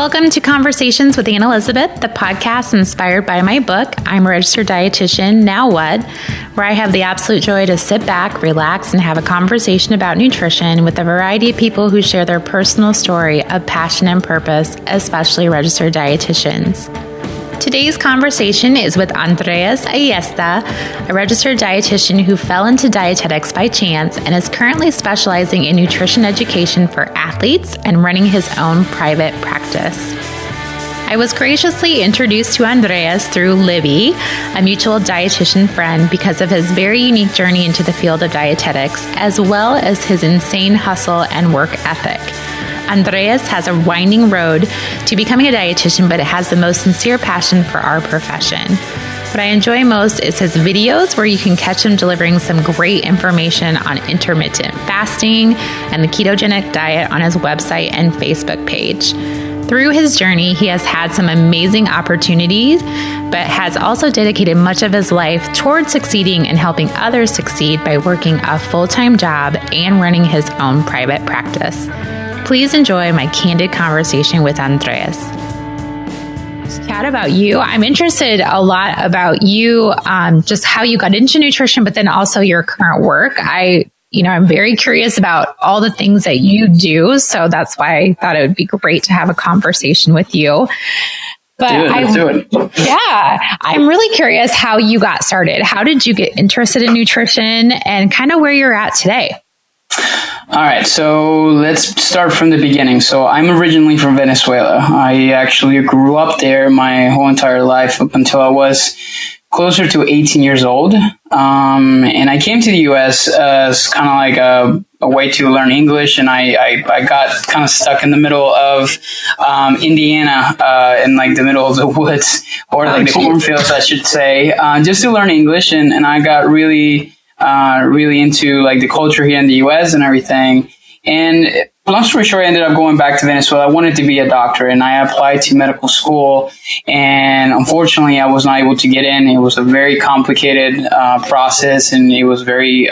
Welcome to Conversations with Anne Elizabeth, the podcast inspired by my book, I'm a Registered Dietitian, Now What?, where I have the absolute joy to sit back, relax, and have a conversation about nutrition with a variety of people who share their personal story of passion and purpose, especially registered dietitians. Today's conversation is with Andres Ayesta, a registered dietitian who fell into dietetics by chance and is currently specializing in nutrition education for athletes and running his own private practice. I was graciously introduced to Andres through Libby, a mutual dietitian friend, because of his very unique journey into the field of dietetics, as well as his insane hustle and work ethic. Andres has a winding road to becoming a dietitian, but it has the most sincere passion for our profession. What I enjoy most is his videos, where you can catch him delivering some great information on intermittent fasting and the ketogenic diet on his website and Facebook page. Through his journey, he has had some amazing opportunities, but has also dedicated much of his life towards succeeding and helping others succeed by working a full-time job and running his own private practice. Please enjoy my candid conversation with Andres. Let's chat about you. I'm interested a lot about you, just how you got into nutrition, but then also your current work. I'm very curious about all the things that you do. So that's why I thought it would be great to have a conversation with you. But let's do it. Yeah, I'm really curious how you got started. How did you get interested in nutrition and kind of where you're at today? All right, so let's start from the beginning. So I'm originally from Venezuela. I actually grew up there my whole entire life up until I was closer to 18 years old. And I came to the U.S. as kind of like a way to learn English. And I got kind of stuck in the middle of Indiana, in like the middle of the woods, or like the cornfields, I should say, just to learn English. And I got really into like the culture here in the U.S. and everything. And long story short, I ended up going back to Venezuela. I wanted to be a doctor, and I applied to medical school. And unfortunately, I was not able to get in. It was a very complicated process, and it was very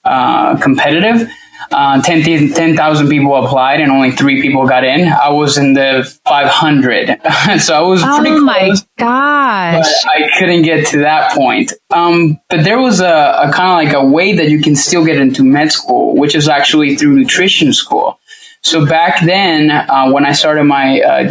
competitive. 10,000 people applied and only 3 people got in. I was in the 500. So I was pretty close. Oh my gosh. But I couldn't get to that point. But there was a kind of like a way that you can still get into med school, which is actually through nutrition school. So back then, when I started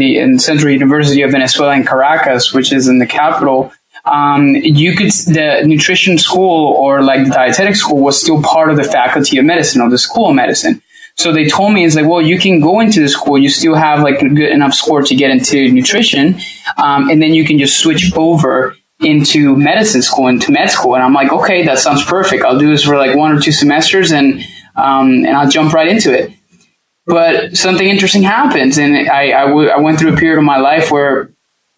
in Central University of Venezuela in Caracas, which is in the capital, the nutrition school or like the dietetic school was still part of the faculty of medicine or the school of medicine. So they told me, it's like, well, you can go into the school. You still have like a good enough score to get into nutrition. And then you can just switch over into medicine school, into med school. And I'm like, okay, that sounds perfect. I'll do this for like 1 or 2 semesters and I'll jump right into it. But something interesting happens. And I went through a period of my life where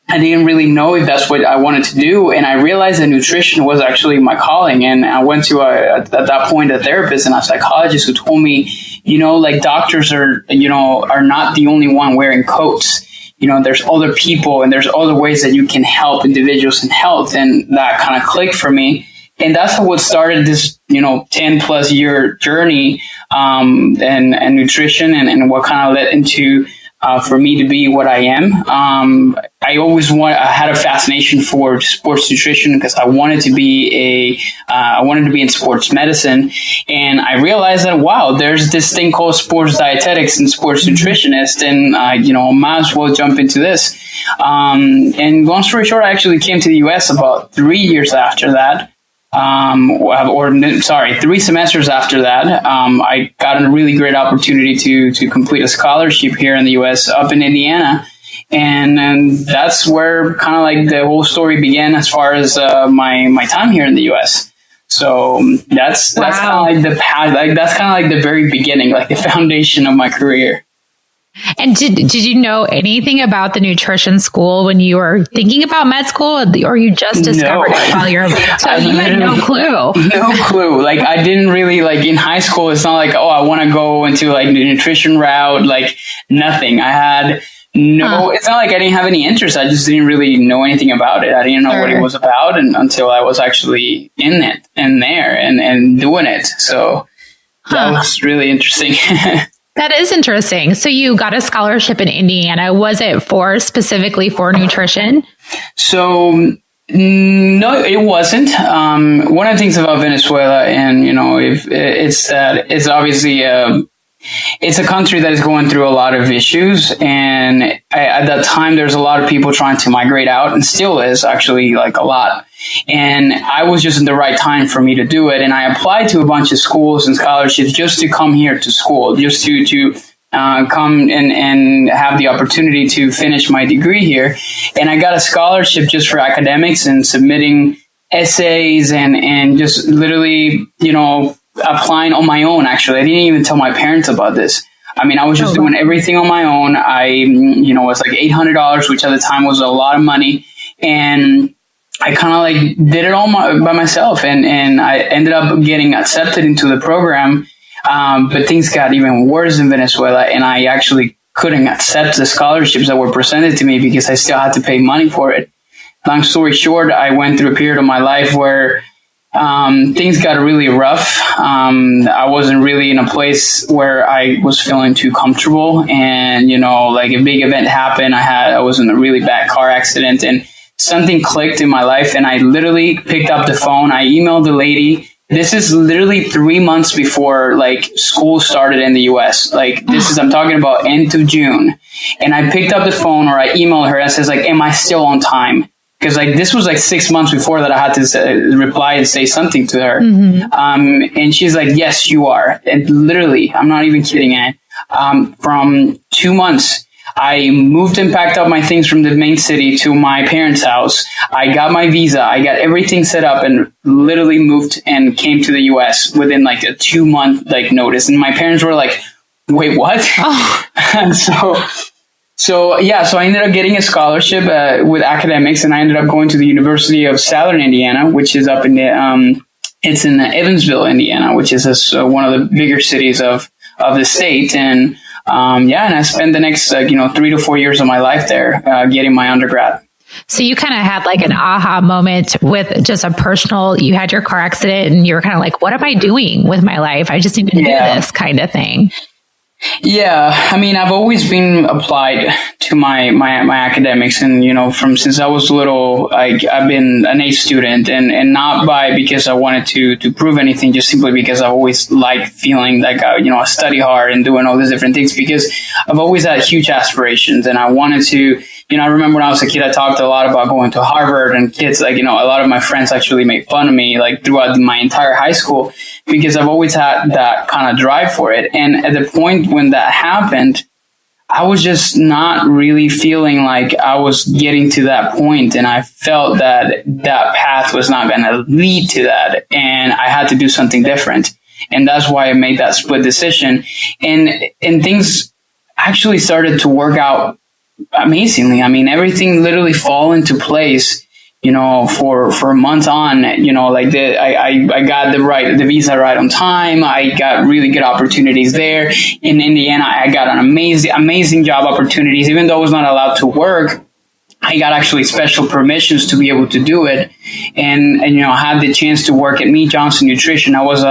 I didn't really know if that's what I wanted to do. And I realized that nutrition was actually my calling. And I went to, at that point, a therapist and a psychologist who told me, like doctors are not the only one wearing coats. There's other people and there's other ways that you can help individuals in health. And that kind of clicked for me. And that's what started this, 10 plus year journey, and nutrition and what kind of led into, for me to be what I am. I had a fascination for sports nutrition because I wanted to be in sports medicine. And I realized that, wow, there's this thing called sports dietetics and sports nutritionist. And, might as well jump into this. And long story short, I actually came to the U.S. about 3 years after that. 3 semesters after that, I got a really great opportunity to complete a scholarship here in the U.S. up in Indiana. And that's where kind of like the whole story began as far as my time here in the U.S. So that's kind of like the path, like that's kind of like the very beginning, like the foundation of my career. And did you know anything about the nutrition school when you were thinking about med school, or you just discovered it while you're so you had no clue? No clue. Like I didn't really like in high school. It's not like, oh, I want to go into like the nutrition route. Like nothing. I had no. It's not like I didn't have any interest. I just didn't really know anything about it. I didn't know what it was about, and until I was actually in it and there and doing it. So that was really interesting. That is interesting. So you got a scholarship in Indiana. Was it specifically for nutrition? So no, it wasn't. One of the things about Venezuela, and it's that it's obviously it's a country that is going through a lot of issues, and at that time there's a lot of people trying to migrate out, and still is actually like a lot. And I was just in the right time for me to do it, and I applied to a bunch of schools and scholarships just to come here to school, just to come and have the opportunity to finish my degree here. And I got a scholarship just for academics and submitting essays and just literally, applying on my own. Actually, I didn't even tell my parents about this. I mean, I was just doing everything on my own. It was like $800, which at the time was a lot of money. And I kind of like did it all by myself. And I ended up getting accepted into the program. But things got even worse in Venezuela, and I actually couldn't accept the scholarships that were presented to me because I still had to pay money for it. Long story short, I went through a period of my life where things got really rough. I wasn't really in a place where I was feeling too comfortable, and like a big event happened. I was in a really bad car accident, and something clicked in my life, and I literally picked up the phone. I emailed the lady. This is literally 3 months before like school started in the US. Like I'm talking about end of June. And I picked up the phone, or I emailed her and says like, am I still on time? Because like this was like 6 months before that I had to reply and say something to her. Mm-hmm. And she's like, yes, you are. And literally, I'm not even kidding. From 2 months, I moved and packed up my things from the main city to my parents' house. I got my visa. I got everything set up and literally moved and came to the US within like a 2 month like notice. And my parents were like, wait, what? Oh. And so I ended up getting a scholarship with academics, and I ended up going to the University of Southern Indiana, which is up in it's in Evansville, Indiana, which is one of the bigger cities of the state. And and I spent the next 3 to 4 years of my life there getting my undergrad. So you kind of had like an aha moment with just you had your car accident and you were kind of like, what am I doing with my life? I just need to do this kind of thing. Yeah, I mean, I've always been applied to my academics, and since I was little, I've been an A student, and not because I wanted to prove anything, just simply because I've always liked feeling like I study hard and doing all these different things, because I've always had huge aspirations, and I wanted to. I remember when I was a kid, I talked a lot about going to Harvard, and kids a lot of my friends actually made fun of me like throughout my entire high school, because I've always had that kind of drive for it. And at the point when that happened, I was just not really feeling like I was getting to that point, and I felt that path was not going to lead to that, and I had to do something different. And that's why I made that split decision, and things actually started to work out amazingly. I mean, everything literally fall into place, for months on, I got the visa right on time. I got really good opportunities there in Indiana. I got an amazing job opportunities, even though I was not allowed to work. I got actually special permissions to be able to do it. And I had the chance to work at Mead Johnson Nutrition. I was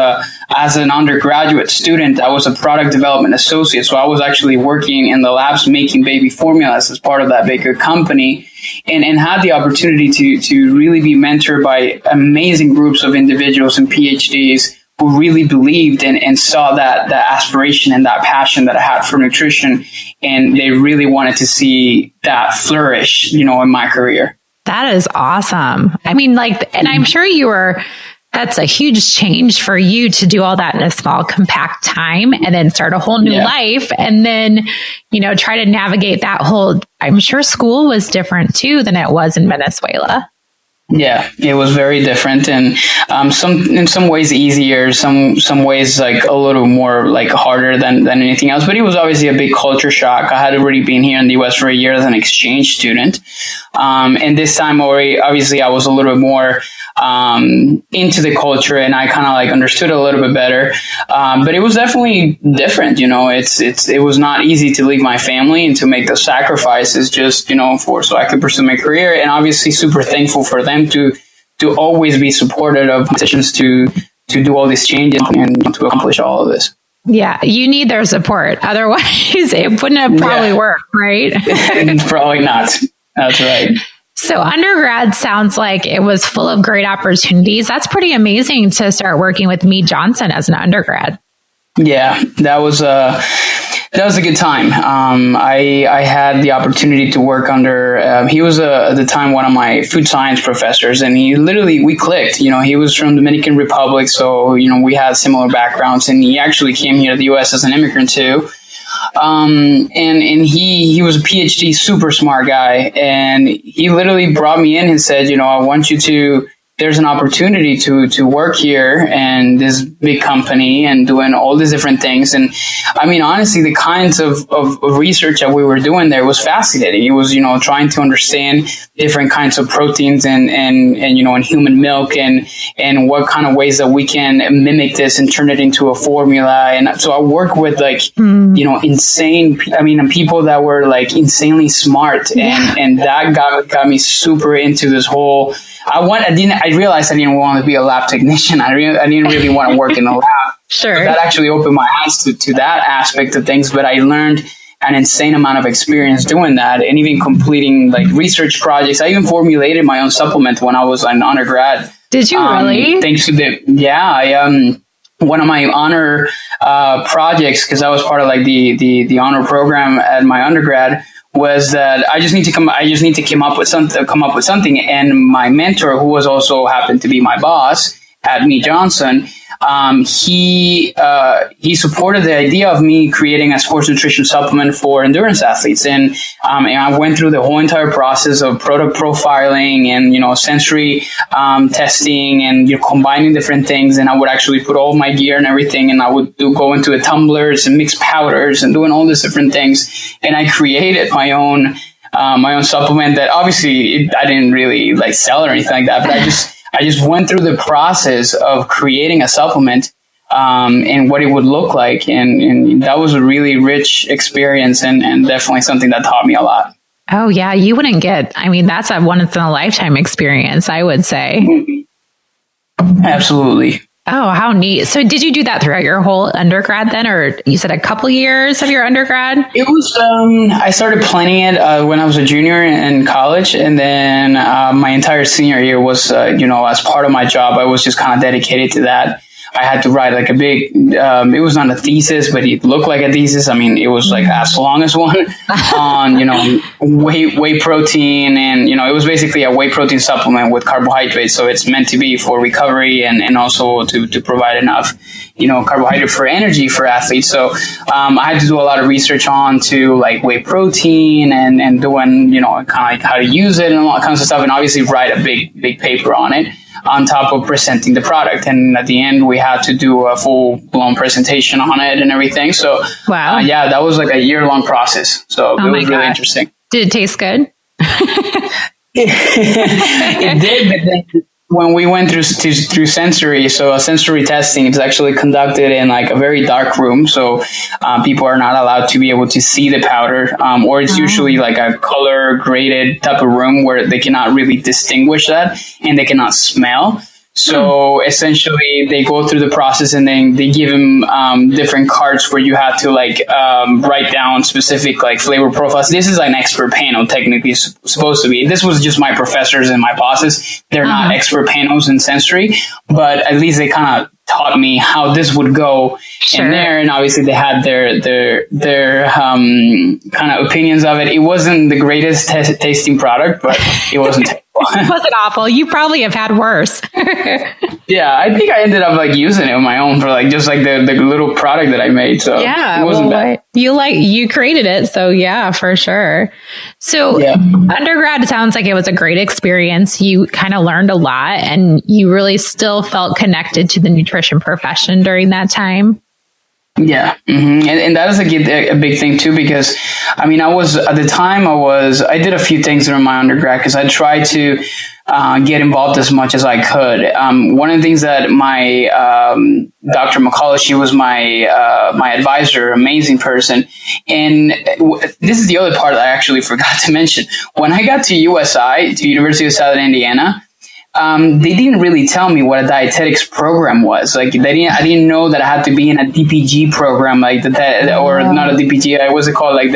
as an undergraduate student, I was a product development associate. So I was actually working in the labs making baby formulas as part of that bigger company, and had the opportunity to really be mentored by amazing groups of individuals and PhDs who really believed and saw that aspiration and that passion that I had for nutrition. And they really wanted to see that flourish, in my career. That is awesome. I mean, and I'm sure that's a huge change for you to do all that in a small, compact time and then start a whole new life. And then, try to navigate that I'm sure school was different too than it was in Venezuela. Yeah, it was very different, and in some ways easier, some ways like a little more like harder than anything else. But it was obviously a big culture shock. I had already been here in the U.S. for a year as an exchange student, and this time obviously I was a little bit more into the culture, and I kind of understood it a little bit better. But it was definitely different. It was not easy to leave my family and to make those sacrifices just so I could pursue my career, and obviously super thankful for them to always be supportive of decisions to do all these changes and to accomplish all of this. Yeah, you need their support. Otherwise, it wouldn't have probably worked, right? Probably not. That's right. So undergrad sounds like it was full of great opportunities. That's pretty amazing to start working with Mead Johnson as an undergrad. Yeah, that was a good time. I had the opportunity to work under, he was at the time one of my food science professors, and we clicked. He was from Dominican Republic, so, we had similar backgrounds, and he actually came here to the U.S. as an immigrant too. And he was a PhD, super smart guy, and he literally brought me in and said, I want you to, there's an opportunity to work here and this big company and doing all these different things. And I mean, honestly, the kinds of research that we were doing there was fascinating. It was, trying to understand different kinds of proteins and in human milk and what kind of ways that we can mimic this and turn it into a formula. And so I work with insane, people that were like insanely smart, and that got me super into this whole, I realized I didn't want to be a lab technician. I didn't really want to work in a lab. Sure. So that actually opened my eyes to that aspect of things. But I learned an insane amount of experience doing that, and even completing like research projects. I even formulated my own supplement when I was an undergrad. Did you really? Thanks to one of my honor projects, because I was part of like the honor program at my undergrad, was that I just need to come up with something. And my mentor, who was also happened to be my boss at Mead Johnson, he supported the idea of me creating a sports nutrition supplement for endurance athletes. And I went through the whole entire process of product profiling and, sensory, testing and combining different things. And I would actually put all my gear and everything, and I would go into the tumblers and mix powders and doing all these different things. And I created my own supplement that obviously I didn't really like sell or anything like that, but I just went through the process of creating a supplement, and what it would look like. And that was a really rich experience and definitely something that taught me a lot. Oh yeah. You wouldn't that's a once in a lifetime experience, I would say. Absolutely. Oh, how neat. So did you do that throughout your whole undergrad then, or you said a couple years of your undergrad? It was, I started planning it when I was a junior in college. And then my entire senior year was, as part of my job, I was just kind of dedicated to that. I had to write like a big, it was not a thesis, but it looked like a thesis. It was like as long as one on, whey protein. And, it was basically a whey protein supplement with carbohydrates. So it's meant to be for recovery and also to provide enough, carbohydrate for energy for athletes. So I had to do a lot of research on to like whey protein and doing, kind of like how to use it and all that kinds of stuff. And obviously write a big paper on it, on top of presenting the product. And at the end, we had to do a full-blown presentation on it and everything. So, wow. That was like a year-long process. So it was really interesting. Did it taste good? It did, but then when we went through sensory, so sensory testing is actually conducted in like a very dark room. So people are not allowed to be able to see the powder, or it's usually like a color graded type of room where they cannot really distinguish that and they cannot smell. So essentially they go through the process and then they give them different cards where you have to like write down specific like flavor profiles. This is an expert panel technically supposed to be. This was just my professors and my bosses. They're not expert panels in sensory, but at least they kind of taught me how this would go in there. And obviously they had their kind of opinions of it. It wasn't the greatest tasting product, but it wasn't terrible. It wasn't awful. You probably have had worse. Yeah, I think I ended up like using it on my own for like just like the little product that I made. So yeah, it wasn't bad. You created it, so yeah, for sure. So undergrad sounds like it was a great experience. You kind of learned a lot, and you really still felt connected to the nutrition profession during that time. Yeah. Mm-hmm. And that is a big thing too, because I did a few things during my undergrad because I tried to get involved as much as I could. One of the things that my Dr. McCullough, she was my advisor, amazing person. And this is the other part that I actually forgot to mention. When I got to USI, to University of Southern Indiana, they didn't really tell me what a dietetics program was. Like I didn't know that I had to be in a DPG program, like or not a DPG. What's it called? Like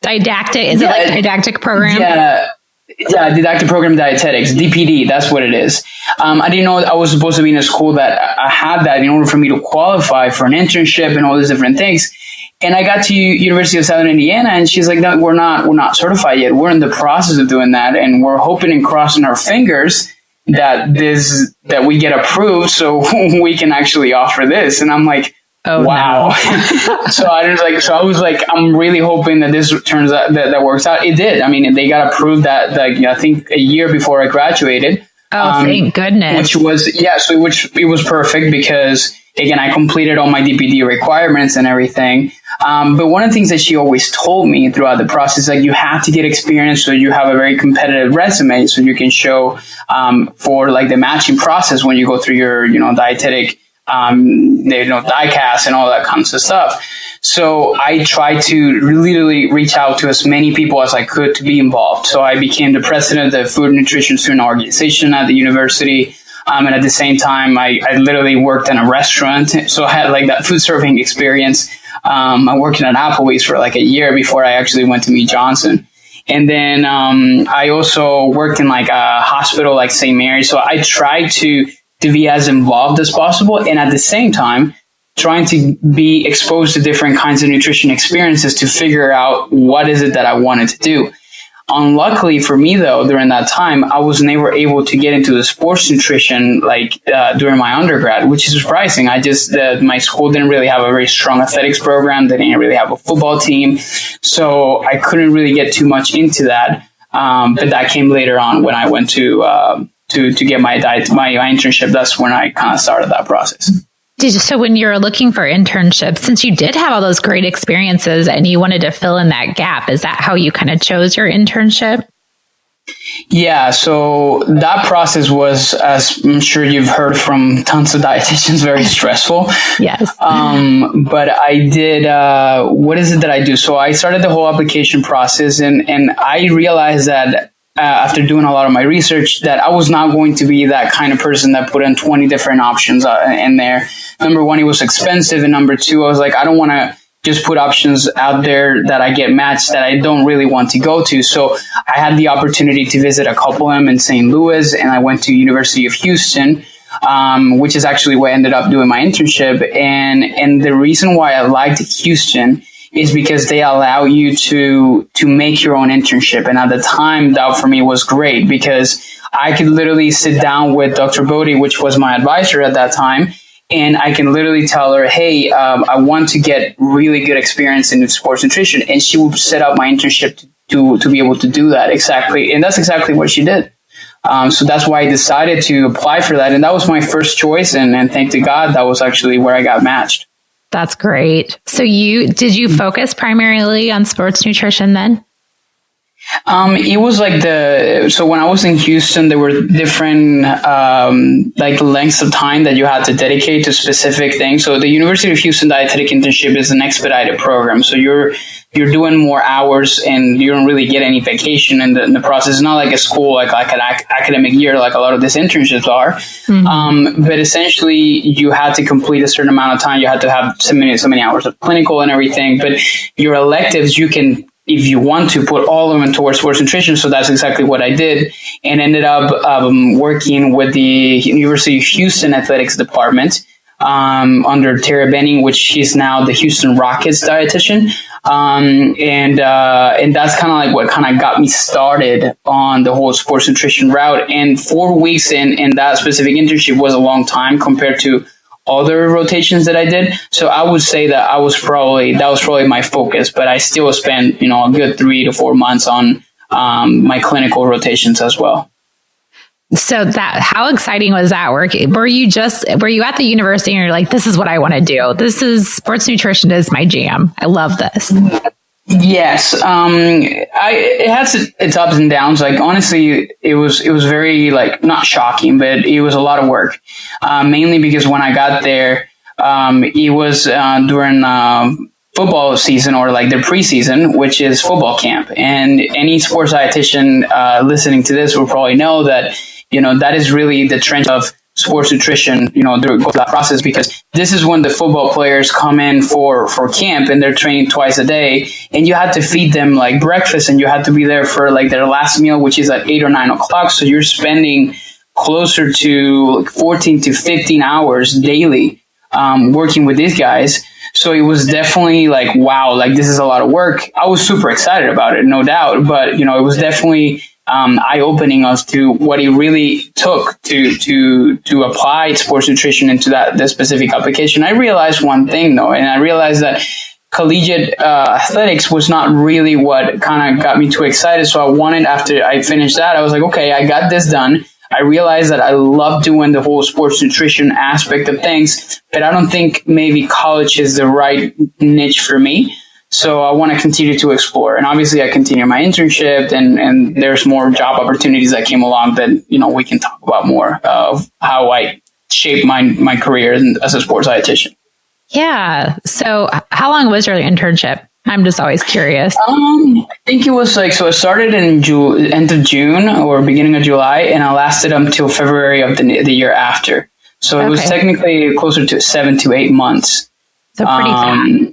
didactic. Is it like didactic program? Yeah, didactic program dietetics, DPD. That's what it is. I didn't know I was supposed to be in a school that I had that in order for me to qualify for an internship and all these different things. And I got to University of Southern Indiana, and she's like, "No, we're not certified yet. We're in the process of doing that, and we're hoping and crossing our fingers that we get approved, so we can actually offer this." And I'm like, "Oh wow!" No. So I was like, I'm really hoping that this turns out that works out. It did. I mean, they got approved that I think a year before I graduated. Oh, thank goodness! Which it was perfect because, again, I completed all my DPD requirements and everything. But one of the things that she always told me throughout the process, like, you have to get experience so you have a very competitive resume so you can show for like the matching process when you go through your, dietetic, diecast and all that kinds of stuff. So I tried to literally reach out to as many people as I could to be involved. So I became the president of the Food and Nutrition Student Organization at the university. And at the same time, I literally worked in a restaurant. So I had like that food serving experience. I worked at Applebee's for like a year before I actually went to meet Johnson. And then I also worked in like a hospital like St. Mary's. So I tried to be as involved as possible. And at the same time, trying to be exposed to different kinds of nutrition experiences to figure out what is it that I wanted to do. Unluckily for me, though, during that time, I was never able to get into the sports nutrition during my undergrad, which is surprising. My school didn't really have a very strong athletics program. They didn't really have a football team. So I couldn't really get too much into that. But that came later on when I went to get my internship. That's when I kind of started that process. So when you're looking for internships, since you did have all those great experiences and you wanted to fill in that gap, is that how you kind of chose your internship? Yeah, so that process was, as I'm sure you've heard from tons of dietitians, very stressful. Yes. But I did, what is it that I do? So I started the whole application process and I realized that after doing a lot of my research that I was not going to be that kind of person that put in 20 different options in there. Number one, it was expensive. And number two, I was like, I don't want to just put options out there that I get matched that I don't really want to go to. So I had the opportunity to visit a couple of them in St. Louis, and I went to University of Houston, which is actually where I ended up doing my internship. And the reason why I liked Houston is because they allow you to make your own internship. And at the time, that for me was great because I could literally sit down with Dr. Bodie, which was my advisor at that time, and I can literally tell her, hey, I want to get really good experience in sports nutrition. And she will set up my internship to be able to do that exactly. And that's exactly what she did. So that's why I decided to apply for that. And that was my first choice. And thank to God, that was actually where I got matched. That's great. So did you focus primarily on sports nutrition then? It was like so when I was in Houston, there were different, lengths of time that you had to dedicate to specific things. So the University of Houston dietetic internship is an expedited program. So you're doing more hours and you don't really get any vacation in the process. It's not like a school, like an academic year, like a lot of these internships are. Mm-hmm. But essentially you had to complete a certain amount of time. You had to have so many hours of clinical and everything, but your electives, you can, if you want to, put all of them towards sports nutrition. So that's exactly what I did, and ended up working with the University of Houston athletics department under Tara Benning, which she's now the Houston Rockets dietitian. And that's kind of like what kind of got me started on the whole sports nutrition route. And 4 weeks in that specific internship was a long time compared to other rotations that I did. So I would say that that was probably my focus, but I still spent, a good 3 to 4 months on my clinical rotations as well. So how exciting was that work? Were you at the university and you're like, this is what I want to do? Sports nutrition is my jam. I love this. Yes. It has its ups and downs. Like, honestly, it was very, not shocking, but it was a lot of work. Mainly because when I got there, it was, during, football season, or like their preseason, which is football camp. And any sports dietitian listening to this will probably know that, that is really the trend of sports nutrition, through that process, because this is when the football players come in for camp, and they're training twice a day, and you have to feed them like breakfast, and you have to be there for like their last meal, which is at 8 or 9 o'clock. So you're spending closer to 14 to 15 hours daily working with these guys. So it was definitely like, wow, like this is a lot of work. I was super excited about it, no doubt, but it was definitely eye-opening as to what it really took to apply sports nutrition into that specific application. I realized one thing though, and I realized that collegiate athletics was not really what kind of got me too excited. So I wanted, after I finished that, I was like, okay, I got this done. I realized that I love doing the whole sports nutrition aspect of things, but I don't think maybe college is the right niche for me. So I want to continue to explore. And obviously I continue my internship, and there's more job opportunities that came along that, we can talk about more of how I shaped my career as a sports dietitian. Yeah. So how long was your internship? I'm just always curious. I think it was so it started in end of June or beginning of July, and I lasted until February of the year after. So it was technically closer to 7 to 8 months. So pretty fast.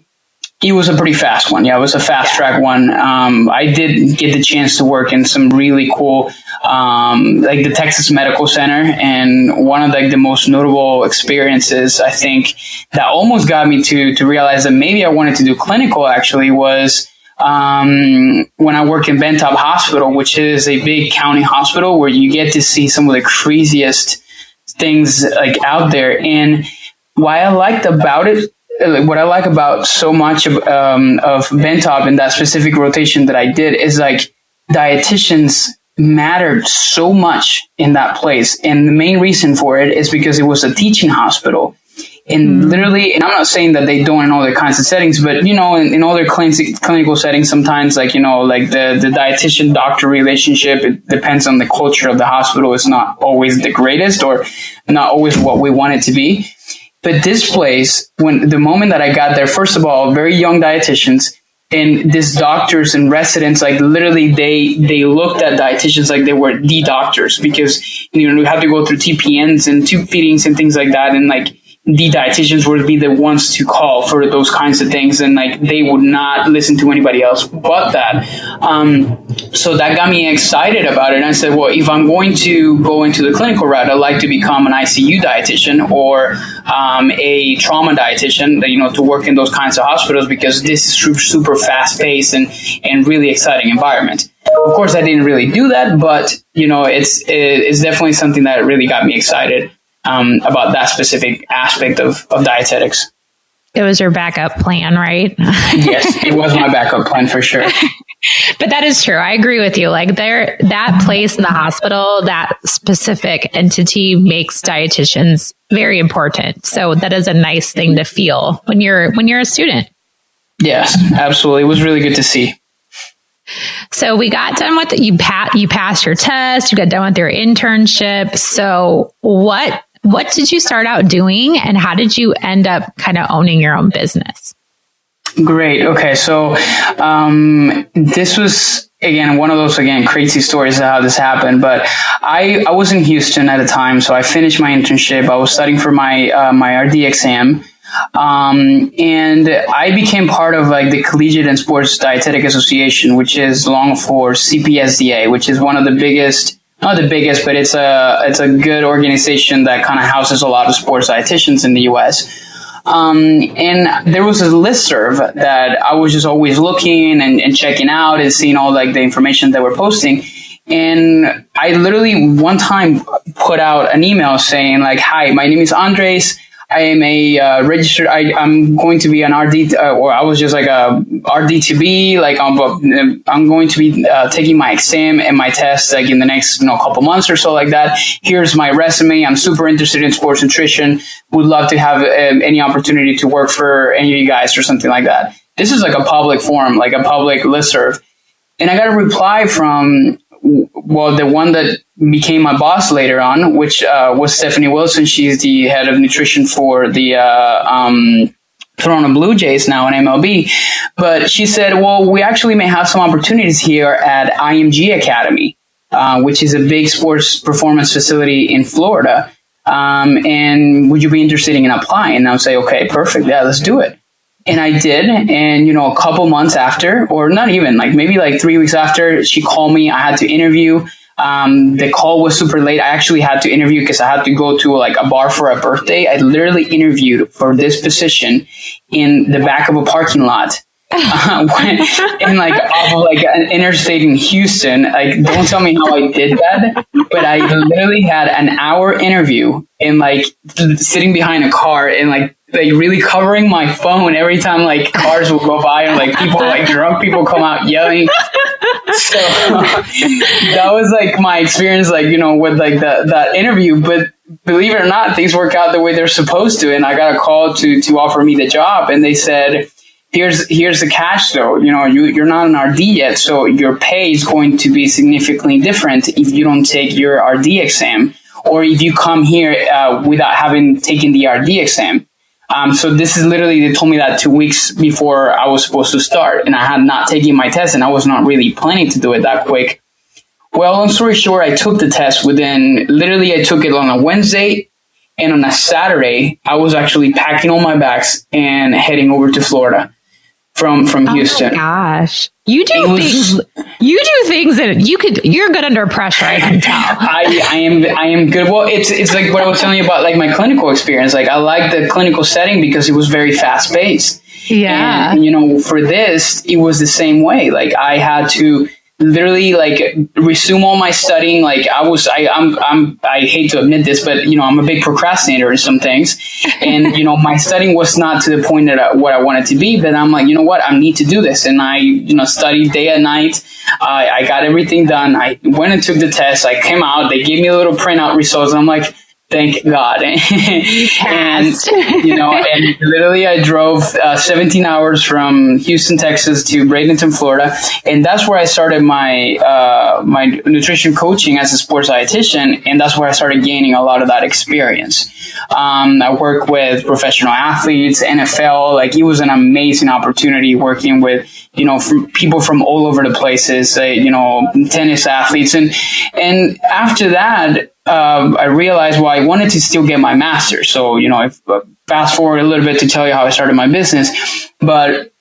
It was a pretty fast one. Yeah, it was a fast track one. I did get the chance to work in some really cool, like the Texas Medical Center. And one of the most notable experiences, I think, that almost got me to realize that maybe I wanted to do clinical actually was when I worked in Bentop Hospital, which is a big county hospital where you get to see some of the craziest things like out there. And what I liked about so much of Bentop and that specific rotation that I did is like dietitians mattered so much in that place. And the main reason for it is because it was a teaching hospital. And literally, and I'm not saying that they don't in all their kinds of settings, but, in all their clinical settings, sometimes like the dietitian doctor relationship, it depends on the culture of the hospital. It's not always the greatest or not always what we want it to be. But this place, the moment that I got there, first of all, very young dietitians, and these doctors and residents, like literally they looked at dietitians like they were the doctors, because, you have to go through TPNs and tube feedings and things like that. And like the dietitians would be the ones to call for those kinds of things. And like they would not listen to anybody else but that. So that got me excited about it. And I said, well, if I'm going to go into the clinical route, I'd like to become an ICU dietitian or a trauma dietitian, to work in those kinds of hospitals, because this is super fast paced and really exciting environment. Of course, I didn't really do that, but, it's definitely something that really got me excited about that specific aspect of dietetics. It was your backup plan, right? Yes, it was my backup plan for sure. But that is true. I agree with you. Like that place in the hospital, that specific entity makes dietitians very important. So that is a nice thing to feel when you're a student. Yes, absolutely. It was really good to see. So we got done with you passed your test, you got done with your internship. So what did you start out doing, and how did you end up kind of owning your own business? Great. Okay. So, this was, again, one of those, crazy stories of how this happened, but I was in Houston at the time. So I finished my internship. I was studying for my RD exam. And I became part of the Collegiate and Sports Dietetic Association, which is long for CPSDA, which is one of the biggest, not the biggest, but it's a good organization that kind of houses a lot of sports dietitians in the U.S. And there was a listserv that I was just always looking and checking out and seeing all the information that we're posting. And I literally one time put out an email saying hi, my name is Andres. I am a registered. I'm going to be an RD, or I was just a RD to be. I'm going to be taking my exam and my test in the next couple months or so, like that. Here's my resume. I'm super interested in sports nutrition. Would love to have any opportunity to work for any of you guys or something like that. This is a public forum, a public listserv, and I got a reply from the one that became my boss later on, which was Stephanie Wilson. She's the head of nutrition for the Toronto Blue Jays now in MLB. But she said, well, we actually may have some opportunities here at IMG Academy, which is a big sports performance facility in Florida. And would you be interested in applying? And I would say, okay, perfect. Yeah, let's do it. And I did. And, a couple months after, or not even, maybe 3 weeks after, she called me. I had to interview. The call was super late. I actually had to interview because I had to go to a bar for a birthday. I literally interviewed for this position in the back of a parking lot. Off of an interstate in Houston. Don't tell me how I did that, but I literally had an hour interview and sitting behind a car and really covering my phone every time cars will go by and people drunk people come out yelling. So that was my experience with that interview. But believe it or not, things work out the way they're supposed to. And I got a call to offer me the job, and they said, Here's the catch though. You're not an RD yet, so your pay is going to be significantly different if you don't take your RD exam, or if you come here without having taken the RD exam. So this is literally, they told me that 2 weeks before I was supposed to start, and I had not taken my test, and I was not really planning to do it that quick. Well, long story short, I took the test I took it on a Wednesday. And on a Saturday, I was actually packing all my bags and heading over to Florida from Houston. Oh my gosh. You do things that you're good under pressure, I can tell. I am good. Well, it's like what I was telling you about my clinical experience. I like the clinical setting because it was very fast paced. Yeah. And, for this, it was the same way. I had to literally resume all my studying. I hate to admit this, but I'm a big procrastinator in some things, and my studying was not to the point that what I wanted to be. But I'm you know what, I need to do this, and I studied day and night. I got everything done. I went and took the test. I came out. They gave me a little printout results, and I'm like, thank God. And literally I drove 17 hours from Houston, Texas to Bradenton, Florida. And that's where I started my nutrition coaching as a sports dietitian. And that's where I started gaining a lot of that experience. I work with professional athletes, NFL. It was an amazing opportunity working with, people from all over the places, tennis athletes. And after that, I realized, I wanted to still get my master's. So, fast forward a little bit to tell you how I started my business. But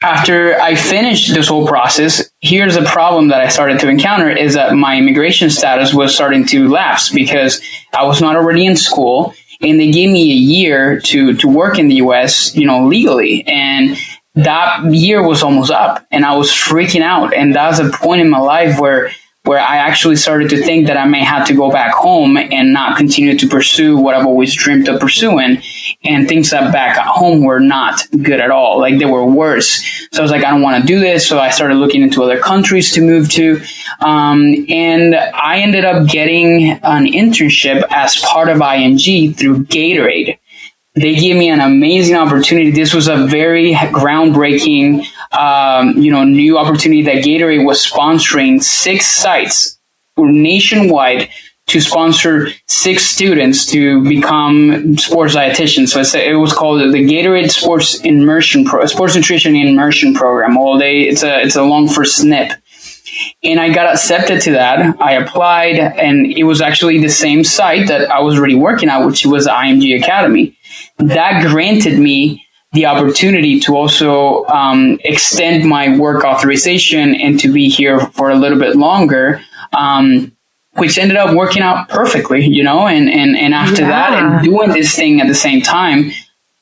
after I finished this whole process, here's a problem that I started to encounter is that my immigration status was starting to lapse because I was not already in school, and they gave me a year to work in the US, legally. And that year was almost up, and I was freaking out. And that was a point in my life where I actually started to think that I may have to go back home and not continue to pursue what I've always dreamed of pursuing. And things that back at home were not good at all. They were worse. So I was I don't want to do this. So I started looking into other countries to move to. And I ended up getting an internship as part of IMG through Gatorade. They gave me an amazing opportunity. This was a very groundbreaking, new opportunity that Gatorade was sponsoring 6 sites nationwide to sponsor 6 students to become sports dietitians. So it was called the Gatorade Sports Nutrition Immersion Program. It's a long for SNP. And I got accepted to that. I applied, and it was actually the same site that I was already working at, which was IMG Academy. That granted me the opportunity to also extend my work authorization and to be here for a little bit longer, which ended up working out perfectly, and after that, and doing this thing at the same time,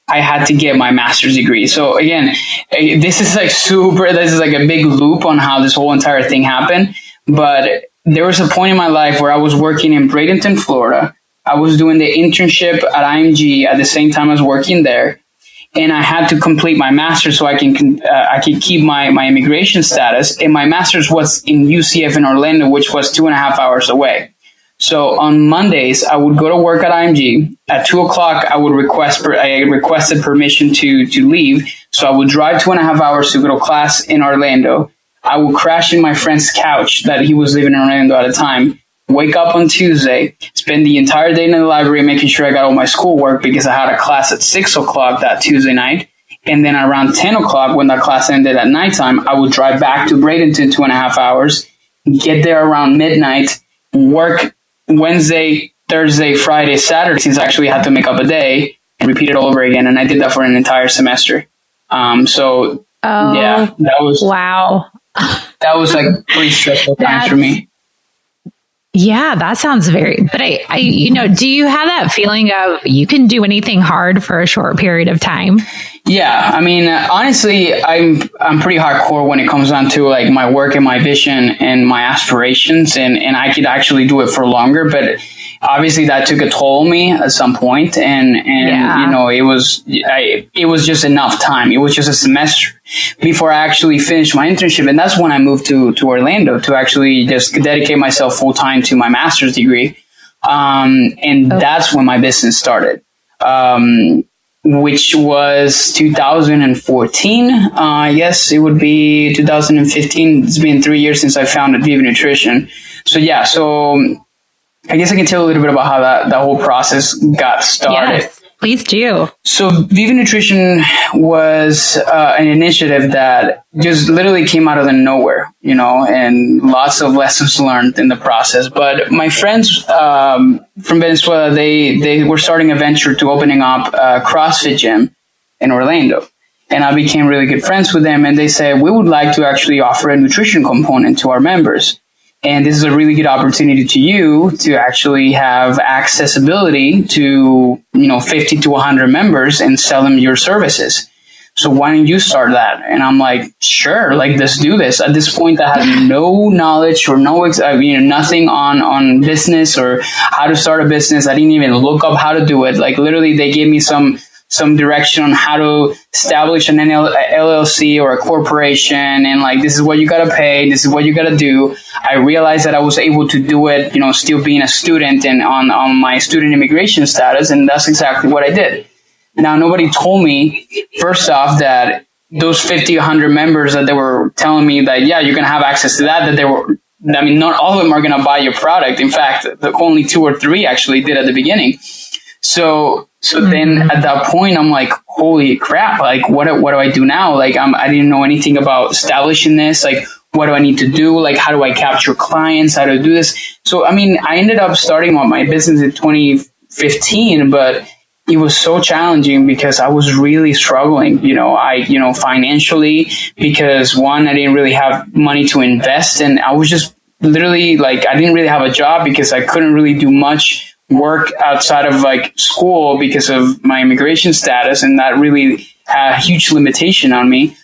I had to get my master's degree. So again, this is a big loop on how this whole entire thing happened. But there was a point in my life where I was working in Bradenton, Florida. I was doing the internship at IMG at the same time I was working there. And I had to complete my master's so I could keep my immigration status. And my master's was in UCF in Orlando, which was 2.5 hours away. So on Mondays, I would go to work at IMG. At 2:00, I requested permission to leave. So I would drive 2.5 hours to go to class in Orlando. I would crash in my friend's couch that he was living in Orlando at the time. Wake up on Tuesday, spend the entire day in the library making sure I got all my schoolwork because I had a class at 6:00 that Tuesday night. And then around 10 o'clock, when that class ended at nighttime, I would drive back to Bradenton 2.5 hours, get there around midnight, work Wednesday, Thursday, Friday, Saturday, since I actually had to make up a day, and repeat it all over again. And I did that for an entire semester. Yeah, that was, wow. That was like pretty stressful time for me. Yeah, that sounds but I, do you have that feeling of you can do anything hard for a short period of time? Yeah, I mean, honestly, I'm pretty hardcore when it comes down to like my work and my vision and my aspirations, and I could actually do it for longer, but obviously that took a toll on me at some point, and it was just enough time. It was just a semester before I actually finished my internship, and that's when I moved to Orlando to actually just dedicate myself full time to my master's degree, that's when my business started. Which was 2014. Yes, it would be 2015. It's been 3 years since I founded Viva Nutrition. So I guess I can tell a little bit about how that whole process got started. Yes, please do. So Viva Nutrition was an initiative that just literally came out of the nowhere, and lots of lessons learned in the process. But my friends from Venezuela, they were starting a venture to opening up a CrossFit gym in Orlando. And I became really good friends with them. And they said, we would like to actually offer a nutrition component to our members. And this is a really good opportunity to you to actually have accessibility to, 50 to 100 members and sell them your services. So why don't you start that? And I'm like, sure, like, let's do this. At this point, I had no knowledge or nothing on business or how to start a business. I didn't even look up how to do it. Like, literally, they gave me some direction on how to establish an LLC or a corporation, and like, this is what you got to pay, this is what you got to do. I realized that I was able to do it, still being a student and on my student immigration status, and that's exactly what I did. Now, nobody told me, first off, that those 50, 100 members that they were telling me that, yeah, you're going to have access to that not all of them are going to buy your product. In fact, only 2 or 3 actually did at the beginning. So then at that point, I'm like, holy crap, like, what do I do now? Like, I didn't know anything about establishing this. Like, what do I need to do? Like, how do I capture clients? How do I do this? So, I mean, I ended up starting my business in 2015, but it was so challenging because I was really struggling, financially, because one, I didn't really have money to invest. And I was just literally like, I didn't really have a job because I couldn't really do much work outside of like school because of my immigration status, and that really had a huge limitation on me.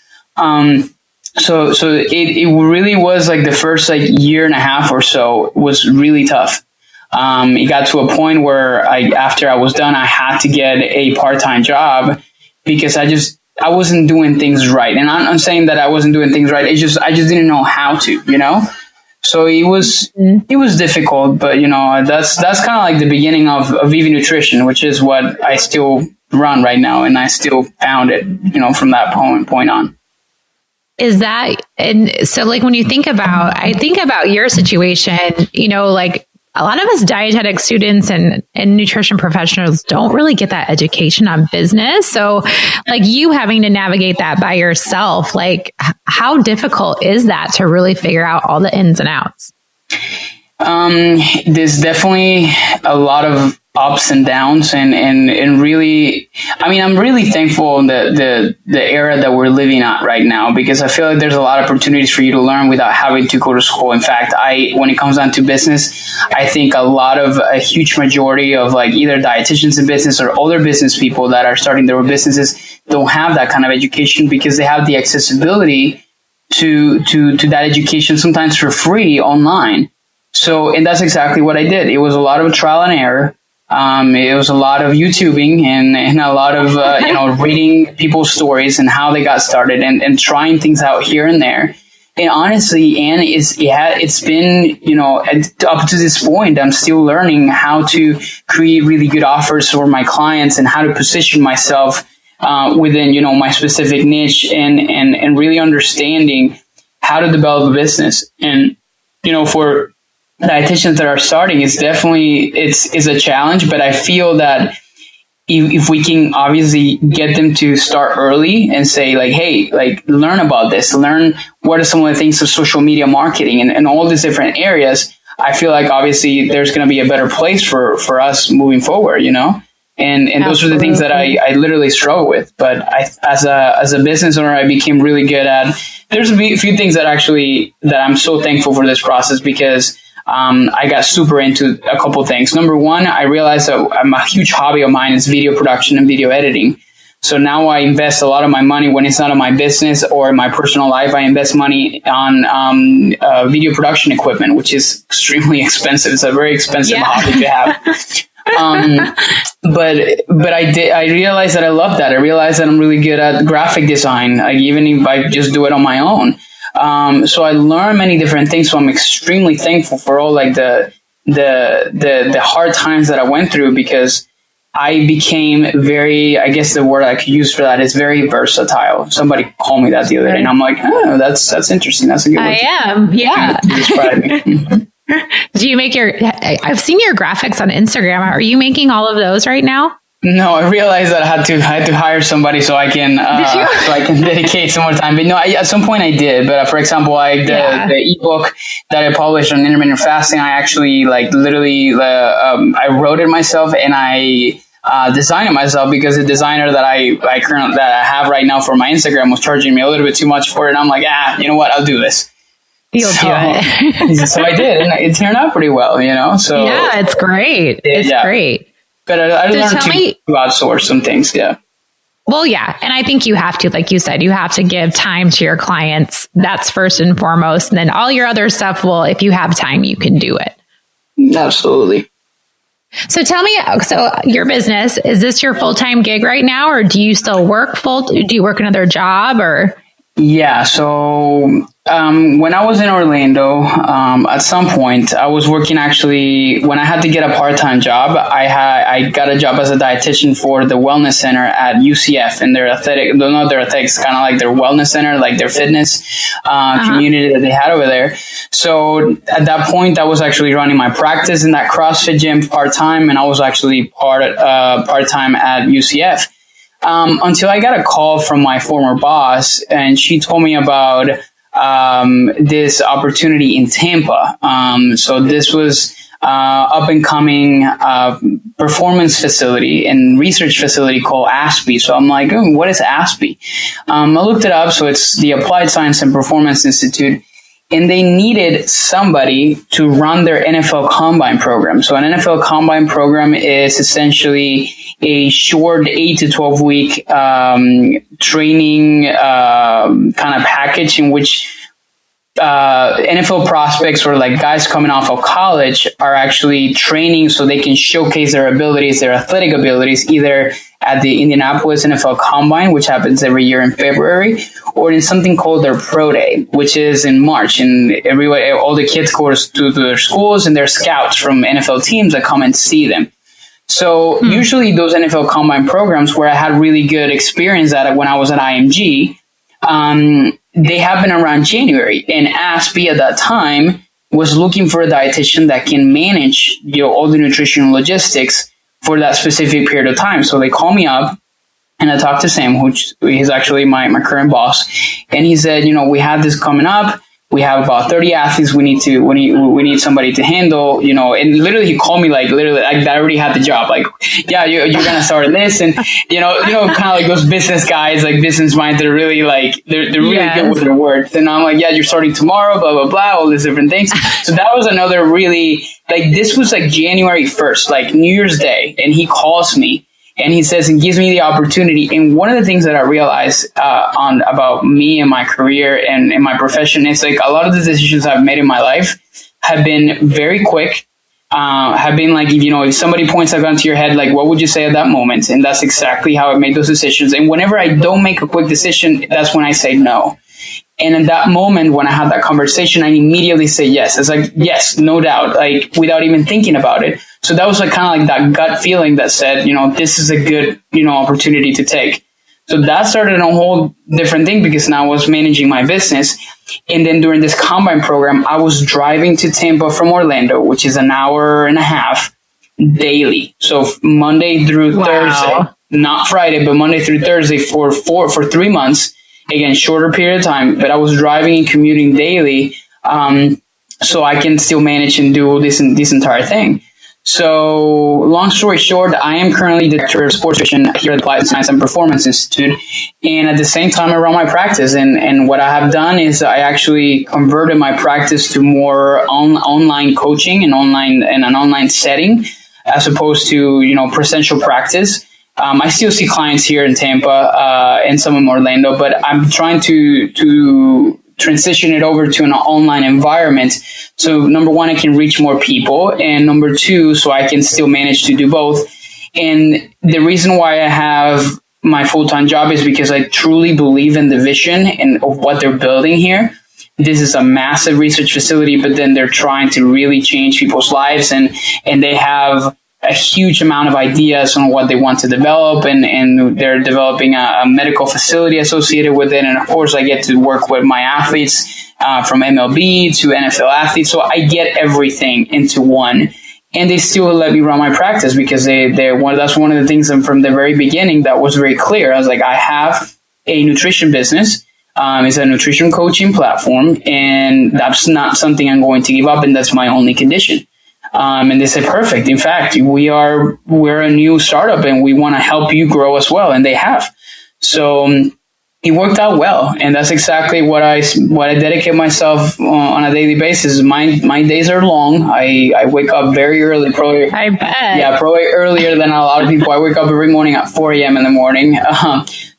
So it really was like the first like year and a half or so was really tough. It got to a point where after I was done, I had to get a part-time job because I wasn't doing things right. And I'm saying that I wasn't doing things right. I just didn't know how to, So it was difficult, but that's kind of like the beginning of Viva Nutrition, which is what I still run right now, and I still found it, from that point on. Is that, and so like when you think about your situation, like a lot of us dietetic students and nutrition professionals don't really get that education on business. So like you having to navigate that by yourself, like how difficult is that to really figure out all the ins and outs? There's definitely a lot of ups and downs, and really, I mean, I'm really thankful the era that we're living at right now, because I feel like there's a lot of opportunities for you to learn without having to go to school. In fact, when it comes down to business, I think a huge majority of like either dietitians in business or other business people that are starting their own businesses don't have that kind of education because they have the accessibility to that education sometimes for free online. So, and that's exactly what I did. It was a lot of trial and error. It was a lot of YouTubing and a lot of, reading people's stories and how they got started and trying things out here and there. And honestly, Anne, it's been, up to this point, I'm still learning how to create really good offers for my clients and how to position myself within, my specific niche and really understanding how to develop a business. And, for dietitians that are starting, it's definitely, it's a challenge, but I feel that if we can obviously get them to start early and say like, hey, like learn about this, learn what are some of the things of social media marketing and all these different areas, I feel like obviously there's going to be a better place for us moving forward, you know? And those are the things that I literally struggle with. But as a business owner, I became really good at, there's a few things that I'm so thankful for this process because I got super into a couple things. Number one, I realized that a huge hobby of mine is video production and video editing. So now I invest a lot of my money when it's not in my business or in my personal life. I invest money on video production equipment, which is extremely expensive. It's a very expensive hobby to have. But I realized that I love that. I realized that I'm really good at graphic design, like even if I just do it on my own. So I learned many different things. So I'm extremely thankful for all like the hard times that I went through because I became very, I guess the word I could use for that is very versatile. Somebody called me that the other day and I'm like, oh, that's interesting. That's a good word. I am. Yeah. To describe me. Do you make I've seen your graphics on Instagram. Are you making all of those right now? No, I realized that I had to hire somebody so I can dedicate some more time. But no, at some point I did. But for example, the ebook that I published on intermittent fasting, I actually literally I wrote it myself and I designed it myself because the designer that I have right now for my Instagram was charging me a little bit too much for it. And I'm like, you know what? I'll do this. You'll do it. So I did, and it turned out pretty well, you know. So yeah, it's great. It's great. But I learned to outsource some things, yeah. Well, yeah. And I think you have to, like you said, you have to give time to your clients. That's first and foremost. And then all your other stuff, well, if you have time, you can do it. Absolutely. So tell me, so your business, is this your full-time gig right now? Or do you still work do you work another job or? Yeah. So when I was in Orlando, at some point I was working actually when I had to get a part-time job, I got a job as a dietitian for the wellness center at UCF and their athletics, kind of like their wellness center, like their fitness community that they had over there. So at that point I was actually running my practice in that CrossFit gym part-time and I was actually part-time at UCF. Until I got a call from my former boss and she told me about this opportunity in Tampa. So this was up and coming performance facility and research facility called ASCAP. So I'm like, what is ASCAP? I looked it up. So it's the Applied Science and Performance Institute. And they needed somebody to run their NFL Combine program. So an NFL Combine program is essentially a short 8 to 12 week training kind of package in which NFL prospects or like guys coming off of college are actually training so they can showcase their abilities, their athletic abilities, either at the Indianapolis NFL Combine, which happens every year in February, or in something called their Pro Day, which is in March. And all the kids go to their schools and there's scouts from NFL teams that come and see them. So usually those NFL Combine programs where I had really good experience at it when I was at IMG, they happen around January. And ASCAP at that time was looking for a dietitian that can manage all the nutritional logistics for that specific period of time. So they call me up and I talked to Sam, which is actually my current boss. And he said, we have this coming up. We have about 30 athletes we need somebody to handle, and literally he called me like I already had the job. Like, yeah, you're going to start this. And, kind of like those business guys, like business minds, they're really like, they're really good with their words. And I'm like, yeah, you're starting tomorrow, blah, blah, blah, all these different things. So that was another really, this was like January 1st, like New Year's Day. And he calls me. And he says, and gives me the opportunity. And one of the things that I realized about me and my career and my profession is like a lot of the decisions I've made in my life have been very quick. Have been like, if somebody points a gun to your head, like, what would you say at that moment? And that's exactly how I made those decisions. And whenever I don't make a quick decision, that's when I say no. And in that moment, when I had that conversation, I immediately say yes. It's like, yes, no doubt, like without even thinking about it. So that was like kind of like that gut feeling that said, this is a good, opportunity to take. So that started a whole different thing because now I was managing my business. And then during this Combine program, I was driving to Tampa from Orlando, which is an hour and a half, daily. So Monday through Thursday, not Friday, but Monday through Thursday for 3 months. Again, shorter period of time, but I was driving and commuting daily, so I can still manage and do this entire thing. So, long story short, I am currently the director of sports nutrition here at the Applied Science and Performance Institute, and at the same time, I run my practice. And what I have done is I actually converted my practice to more online coaching and an online setting, as opposed to presential practice. I still see clients here in Tampa and some in Orlando, but I'm trying to transition it over to an online environment. So number one, I can reach more people, and number two, so I can still manage to do both. And the reason why I have my full-time job is because I truly believe in the vision and of what they're building here. This is a massive research facility, but then they're trying to really change people's lives, and they have a huge amount of ideas on what they want to develop, and they're developing a medical facility associated with it. And of course, I get to work with my athletes from MLB to NFL athletes. So I get everything into one, and they still let me run my practice because that's one of the things from the very beginning that was very clear. I was like, I have a nutrition business. It's a nutrition coaching platform, and that's not something I'm going to give up. And that's my only condition. And they said, perfect. In fact, we're a new startup and we want to help you grow as well. And they have. So it worked out well. And that's exactly what I dedicate myself on a daily basis. My days are long. I wake up very early, probably. I bet. Yeah, probably earlier than a lot of people. I wake up every morning at 4 a.m. in the morning.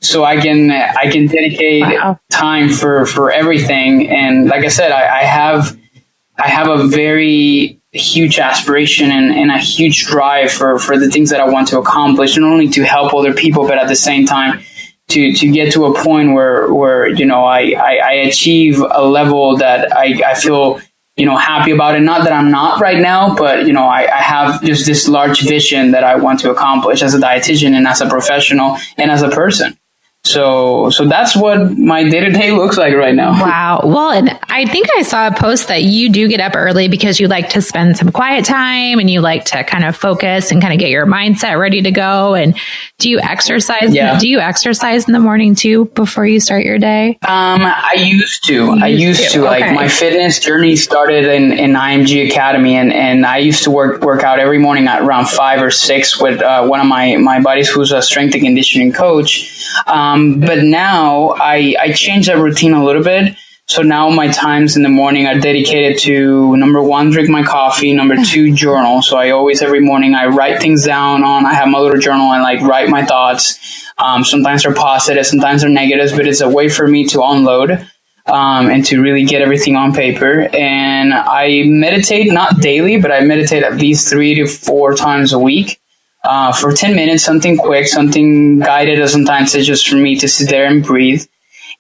So I can dedicate time for everything. And like I said, I have a very huge aspiration and a huge drive for the things that I want to accomplish, not only to help other people, but at the same time to get to a point where I achieve a level that I feel happy about it. Not that I'm not right now, but I have just this large vision that I want to accomplish as a dietitian and as a professional and as a person. So that's what my day-to-day looks like right now. Wow. Well, and I think I saw a post that you do get up early because you like to spend some quiet time and you like to kind of focus and kind of get your mindset ready to go. And do you exercise? Yeah. Do you exercise in the morning too before you start your day? I used to. Okay. Like my fitness journey started in IMG Academy, and I used to work out every morning at around 5 or 6 with one of my buddies who's a strength and conditioning coach. But now I changed that routine a little bit. So now my times in the morning are dedicated to, number one, drink my coffee, number two, journal. So I always, every morning, I write things down I have my little journal and write my thoughts. Sometimes they're positive, sometimes they're negatives, but it's a way for me to unload and to really get everything on paper. And I meditate, not daily, but I meditate at least 3 to 4 times a week. For 10 minutes, something quick, something guided, or sometimes it's just for me to sit there and breathe.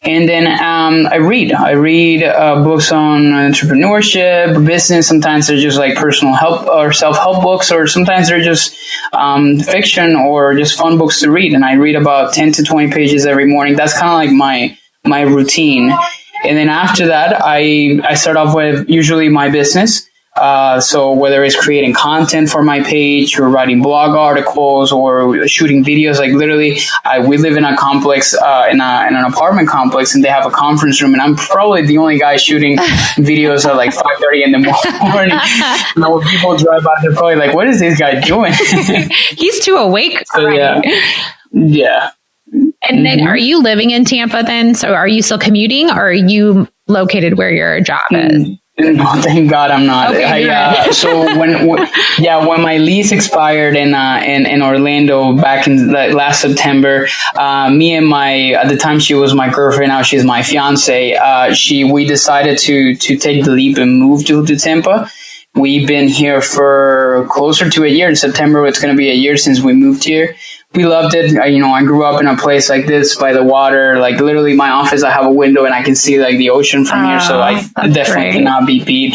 And then I read books on entrepreneurship, business. Sometimes they're just like personal help or self-help books, or sometimes they're just fiction or just fun books to read. And I read about 10 to 20 pages every morning. That's kind of like my routine. And then after that, I start off with usually my business. So whether it's creating content for my page or writing blog articles or shooting videos, like literally, we live in a complex, in an apartment complex, and they have a conference room, and I'm probably the only guy shooting videos at like 5:30 in the morning. When people drive by, they're probably like, "What is this guy doing?" He's too awake. So, yeah. And then, are you living in Tampa then? So, are you still commuting, or are you located where your job is? No, thank God I'm not. Okay, so when my lease expired in Orlando back in last September, me and at the time she was my girlfriend, now she's my fiance. We decided to take the leap and move to Tampa. We've been here for closer to a year. In September, it's going to be a year since we moved here. We loved it. I grew up in a place like this by the water. Like literally my office, I have a window and I can see like the ocean from here. So I definitely cannot be beat.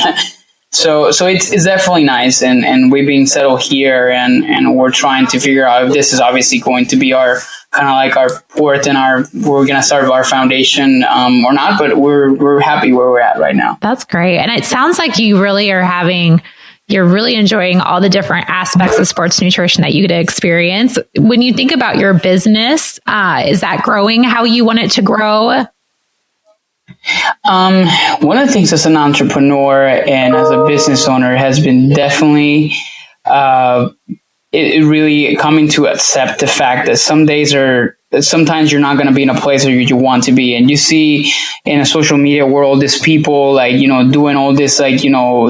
So it's definitely nice. And we've been settled here and we're trying to figure out if this is obviously going to be our kind of like our port and we're going to start our foundation or not, but we're happy where we're at right now. That's great. And it sounds like you really are having you're really enjoying all the different aspects of sports nutrition that you get to experience. When you think about your business, is that growing how you want it to grow? One of the things as an entrepreneur and as a business owner has been definitely it really coming to accept the fact that sometimes you're not going to be in a place where you want to be. And you see in a social media world, these people doing all this,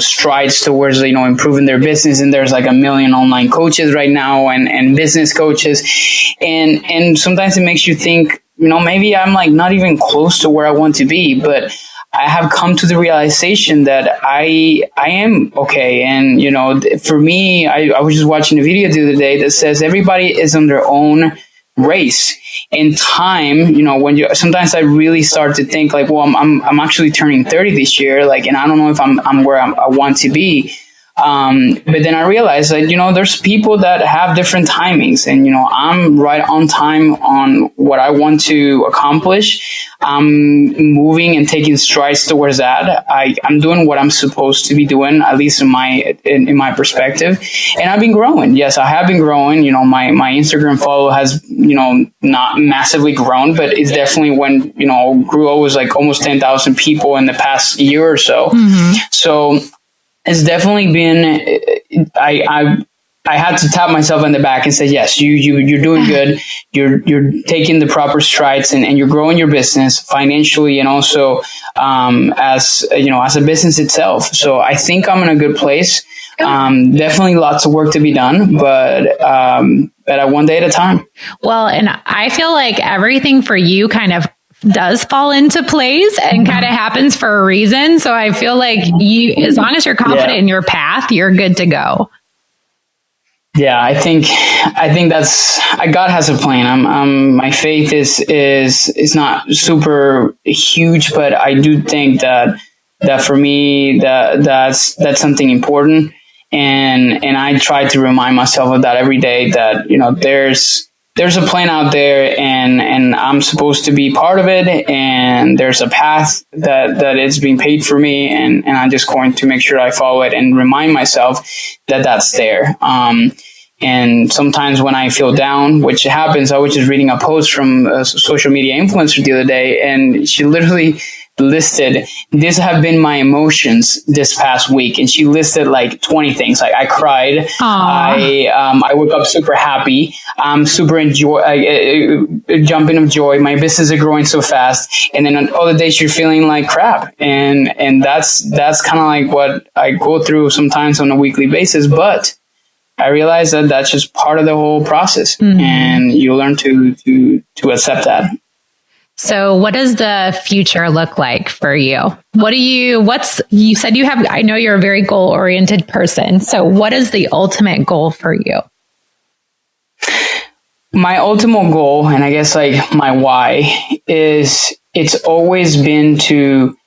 strides towards, improving their business. And there's like a million online coaches right now and business coaches. And sometimes it makes you think, maybe I'm like not even close to where I want to be, but I have come to the realization that I am okay. And, for me, I was just watching a video the other day that says everybody is on their own race. In time, sometimes I really start to think like, well, I'm actually turning 30 this year. And I don't know if I'm where I want to be. But then I realized that, there's people that have different timings and, I'm right on time on what I want to accomplish. I'm moving and taking strides towards that. I'm doing what I'm supposed to be doing, at least in my perspective. And I've been growing. Yes, I have been growing. My Instagram follow has, not massively grown, but it's definitely grew always like almost 10,000 people in the past year or so. Mm-hmm. So it's definitely been, I had to tap myself on the back and say, yes, you're doing good. You're taking the proper strides and you're growing your business financially and also, as a business itself. So I think I'm in a good place. Definitely lots of work to be done, but one day at a time. Well, and I feel like everything for you kind of does fall into place and kind of happens for a reason. So I feel like as long as you're confident in your path, you're good to go. Yeah, I think that's God has a plan. My faith is not super huge, but I do think that for me that's something important, and I try to remind myself of that every day. That there's a plan out there and I'm supposed to be part of it. And there's a path that is being paid for me. And I'm just going to make sure I follow it and remind myself that that's there. And sometimes when I feel down, which happens, I was just reading a post from a social media influencer the other day, and she literally listed, these have been my emotions this past week. And she listed like 20 things. Like I cried. I woke up super happy. I'm super jumping of joy. My business is growing so fast. And then on other days you're feeling like crap. And that's kind of like what I go through sometimes on a weekly basis. But I realize that that's just part of the whole process. Mm-hmm. And you learn to accept that. So what does the future look like for you? You said you have, I know you're a very goal-oriented person. So what is the ultimate goal for you? My ultimate goal, and I guess like my why, is it's always been to,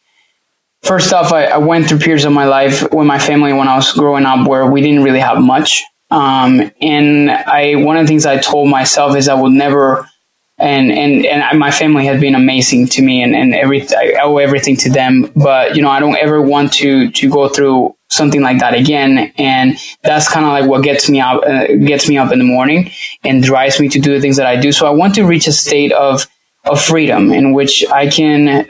first off, I went through periods of my life with my family when I was growing up where we didn't really have much. And one of the things I told myself is I would never, and my family has been amazing to me and I owe everything to them. But, I don't ever want to go through something like that again. And that's kind of like what gets me up in the morning and drives me to do the things that I do. So I want to reach a state of freedom in which I can,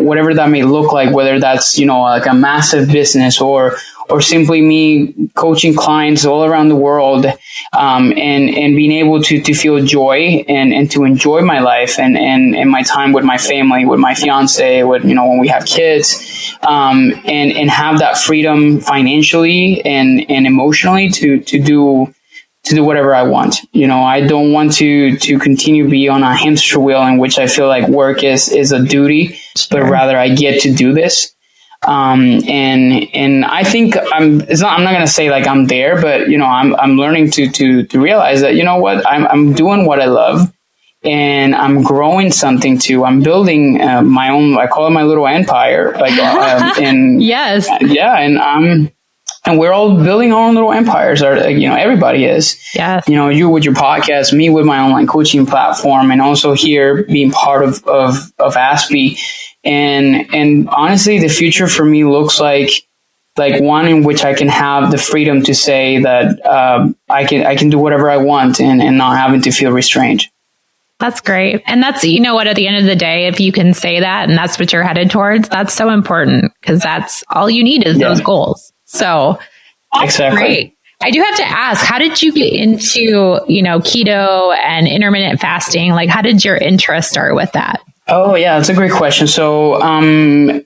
whatever that may look like, whether that's, like a massive business or simply me coaching clients all around the world, and being able to feel joy and to enjoy my life and my time with my family, with my fiance, when we have kids, and have that freedom financially and emotionally to do whatever I want. I don't want to continue to be on a hamster wheel in which I feel like work is a duty, but rather I get to do this. And I think I'm not going to say like I'm there, but I'm learning to realize that, I'm doing what I love and I'm growing something too. I'm building my own, I call it my little empire. And yes. Yeah. And we're all building our own little empires. Everybody is. Yes. You with your podcast, me with my online coaching platform, and also here being part of ASCAP. And honestly, the future for me looks like like one in which I can have the freedom to say that I can do whatever I want and not having to feel restrained. That's great. And that's, you know what, at the end of the day, if you can say that and that's what you're headed towards, that's so important, because that's all you need is those goals. So that's great. I do have to ask, how did you get into, keto and intermittent fasting? Like, how did your interest start with that? Oh, yeah, that's a great question. So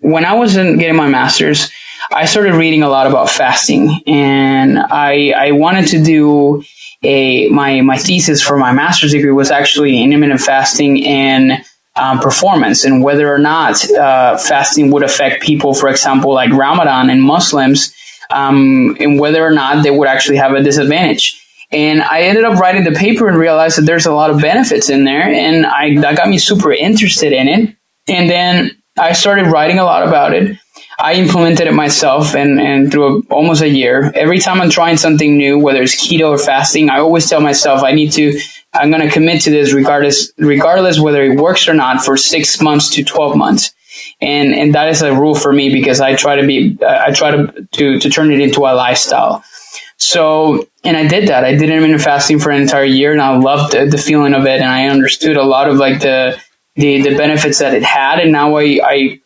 when I was getting my master's, I started reading a lot about fasting, and I wanted to do my thesis for my master's degree was actually intermittent fasting and performance, and whether or not fasting would affect people, for example, like Ramadan and Muslims, and whether or not they would actually have a disadvantage. And I ended up writing the paper and realized that there's a lot of benefits in there, and that got me super interested in it. And then I started writing a lot about it. I implemented it myself, and through almost a year, every time I'm trying something new, whether it's keto or fasting, I always tell myself I'm going to commit to this regardless whether it works or not, for 6 months to 12 months. And that is a rule for me, because I try to turn it into a lifestyle. So, and I did that. I did intermittent fasting for an entire year, and I loved the feeling of it. And I understood a lot of like the benefits that it had. And now I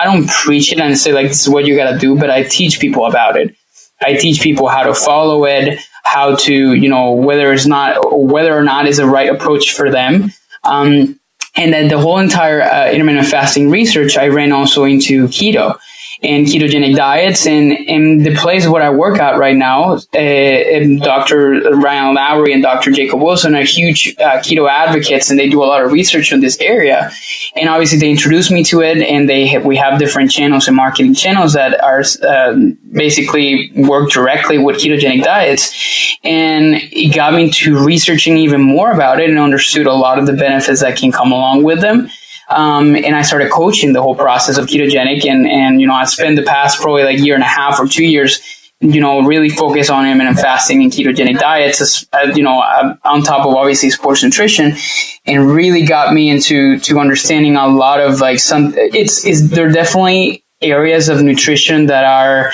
don't preach it and say like, this is what you got to do, but I teach people about it. I teach people how to follow it, how to, whether or not is the right approach for them. And then the whole entire intermittent fasting research, I ran also into keto and ketogenic diets, and the place where I work at right now, Dr. Ryan Lowry and Dr. Jacob Wilson are huge keto advocates, and they do a lot of research on this area. And obviously they introduced me to it, and we have different channels and marketing channels that are basically work directly with ketogenic diets. And it got me to researching even more about it and understood a lot of the benefits that can come along with them. And I started coaching the whole process of ketogenic, and I spent the past probably like year and a half or 2 years, really focused on intermittent fasting and ketogenic diets, on top of obviously sports nutrition, and really got me into understanding a lot of like there are definitely areas of nutrition that are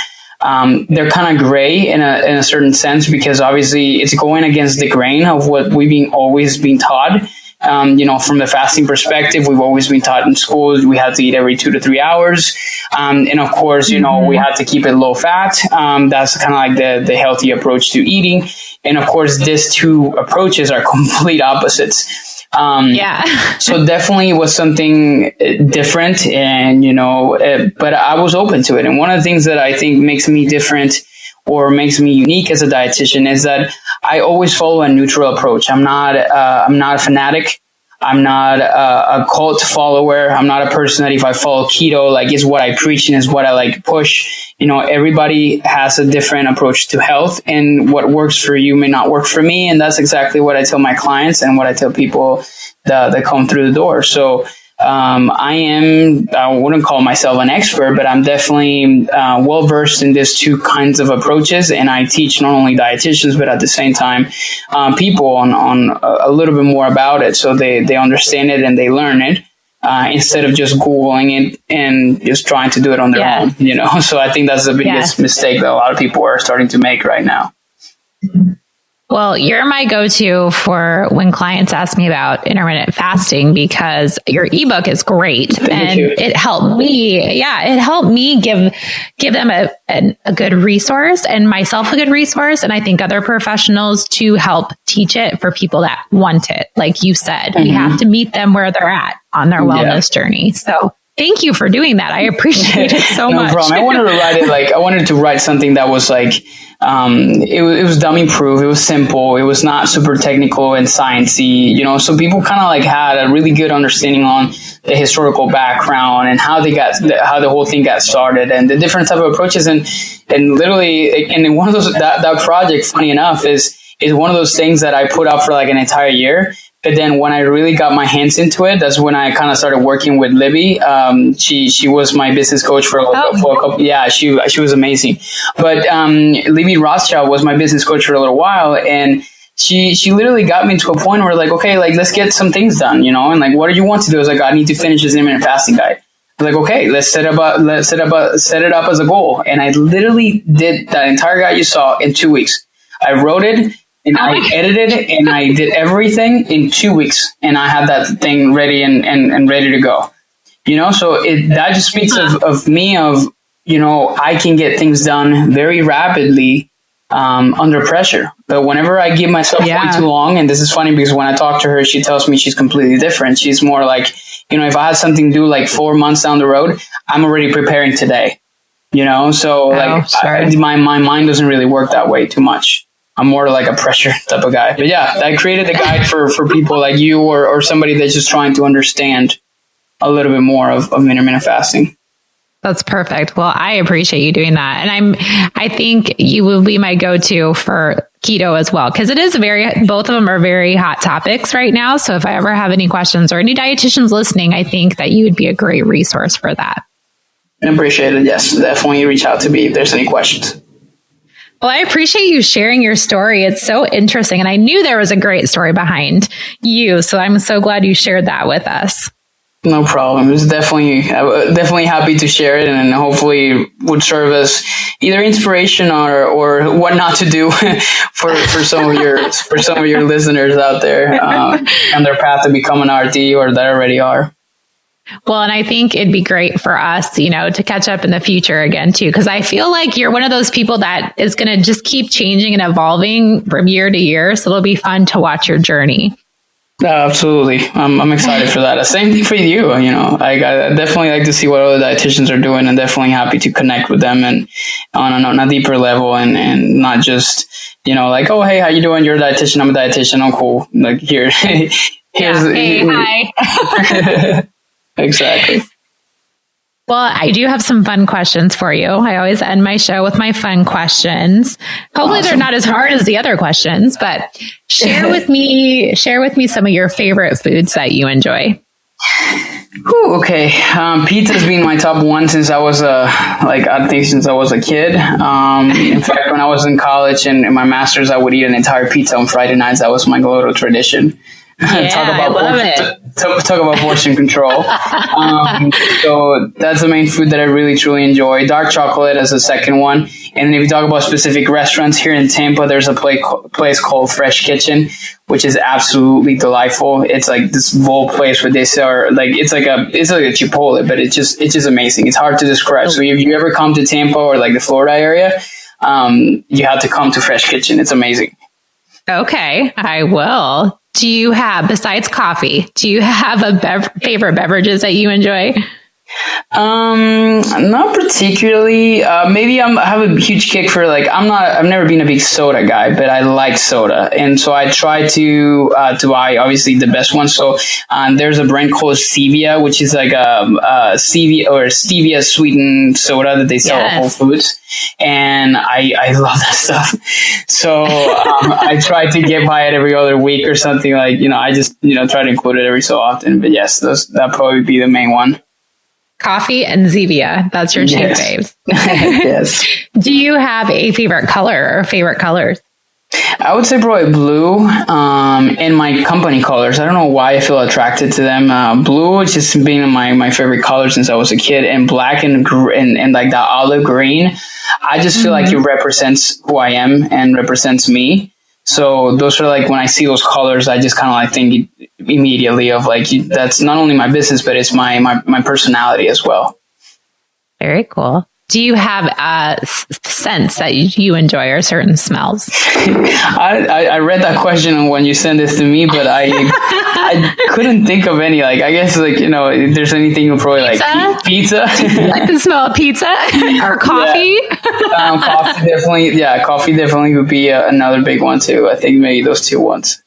they're kind of gray in a certain sense, because obviously it's going against the grain of what we've always been taught. From the fasting perspective, we've always been taught in schools we had to eat every 2 to 3 hours. And of course, we had to keep it low fat. That's kind of like the healthy approach to eating. And of course, these two approaches are complete opposites. So definitely was something different, and, but I was open to it. And one of the things that I think makes me different or makes me unique as a dietitian is that I always follow a neutral approach. I'm not a fanatic. I'm not a cult follower. I'm not a person that if I follow keto, like is what I preach and is what I like push. Everybody has a different approach to health, and what works for you may not work for me. And that's exactly what I tell my clients and what I tell people that come through the door. So I wouldn't call myself an expert, but I'm definitely well versed in these two kinds of approaches. And I teach not only dietitians, but at the same time, people on a little bit more about it, so they understand it and they learn it, instead of just Googling it and just trying to do it on their own, So I think that's the biggest mistake that a lot of people are starting to make right now. Well, you're my go-to for when clients ask me about intermittent fasting, because your ebook is great. Thank you. It helped me. Yeah, it helped me give them a good resource, and myself a good resource. And I think other professionals to help teach it for people that want it. Like you said, we have to meet them where they're at on their wellness journey. So thank you for doing that. I appreciate it so much. No problem. I wanted to write something that was like, it was dummy proof. It was simple. It was not super technical and sciencey, so people kind of like had a really good understanding on the historical background and how the whole thing got started and the different type of approaches. And literally, and in one of those, that project, funny enough, is one of those things that I put out for like an entire year. But then when I really got my hands into it, that's when I kind of started working with Libby. She was my business coach for a couple. Yeah, she was amazing. But Libby Rothschild was my business coach for a little while, and she literally got me to a point where like, okay, like let's get some things done, And like, what do you want to do? I was like, I need to finish this intermittent fasting guide. Like, okay, let's set it up as a goal. And I literally did that entire guide you saw in 2 weeks. I wrote it and I edited it and I did everything in 2 weeks. And I had that thing ready and ready to go. So that just speaks of me, I can get things done very rapidly under pressure. But whenever I give myself way too long, and this is funny because when I talk to her, she tells me she's completely different. She's more like, if I had something to do like 4 months down the road, I'm already preparing today, so my mind doesn't really work that way too much. I'm more like a pressure type of guy. But yeah, I created a guide for people like you or somebody that's just trying to understand a little bit more of intermittent fasting. That's perfect. Well, I appreciate you doing that. And I think you will be my go-to for keto as well, because both of them are very hot topics right now. So if I ever have any questions or any dietitians listening, I think that you would be a great resource for that. I appreciate it. Yes, definitely reach out to me if there's any questions. Well, I appreciate you sharing your story. It's so interesting. And I knew there was a great story behind you. So I'm so glad you shared that with us. No problem. It's definitely happy to share it, and hopefully would serve as either inspiration or what not to do for some of your listeners out there on their path to become an RD or that already are. Well, and I think it'd be great for us, to catch up in the future again, too, because I feel like you're one of those people that is going to just keep changing and evolving from year to year. So it'll be fun to watch your journey. Absolutely. I'm excited for that. Same thing for you. I definitely like to see what other dietitians are doing, and definitely happy to connect with them and on a deeper level and not just, like, oh, hey, how you doing? You're a dietitian. I'm a dietitian. I'm cool. Like here's hey, hi. Exactly. Well, I do have some fun questions for you. I always end my show with my fun questions. Hopefully They're not as hard as the other questions, but share with me some of your favorite foods that you enjoy. Ooh, okay. Pizza's been my top one since I was since I was a kid. In fact, when I was in college and in my master's, I would eat an entire pizza on Friday nights. That was my little tradition. Talk about portion control. So that's the main food that I really truly enjoy. Dark chocolate as a second one. And then if you talk about specific restaurants here in Tampa, there's a place called Fresh Kitchen, which is absolutely delightful. It's like this whole place where they sell it's like a Chipotle, but it's just amazing. It's hard to describe. So if you ever come to Tampa or like the Florida area, you have to come to Fresh Kitchen. It's amazing. Okay, I will. Do you have, besides coffee, favorite beverages that you enjoy? Not particularly. Maybe I have a huge kick for I've never been a big soda guy, but I like soda. And so I try to buy obviously the best one. So, there's a brand called Stevia, which is like a stevia sweetened soda that they sell at Whole Foods. And I love that stuff. So, I try to get by it every other week or something I just, try to include it every so often. But yes, that probably be the main one. Coffee and Zevia. That's your two faves. Yes. Do you have a favorite color or favorite colors? I would say probably blue, and my company colors. I don't know why I feel attracted to them. Blue has just been my favorite color since I was a kid, and black and like that olive green. I just feel like it represents who I am and represents me. So those are when I see those colors, I just kind of think immediately of that's not only my business, but it's my personality as well. Very cool. Do you have scents that you enjoy or certain smells? I read that question when you sent this to me, but I couldn't think of any. I guess if there's anything you probably pizza. You like the smell of pizza or coffee? Coffee definitely. Yeah, coffee definitely would be another big one too. I think maybe those two ones.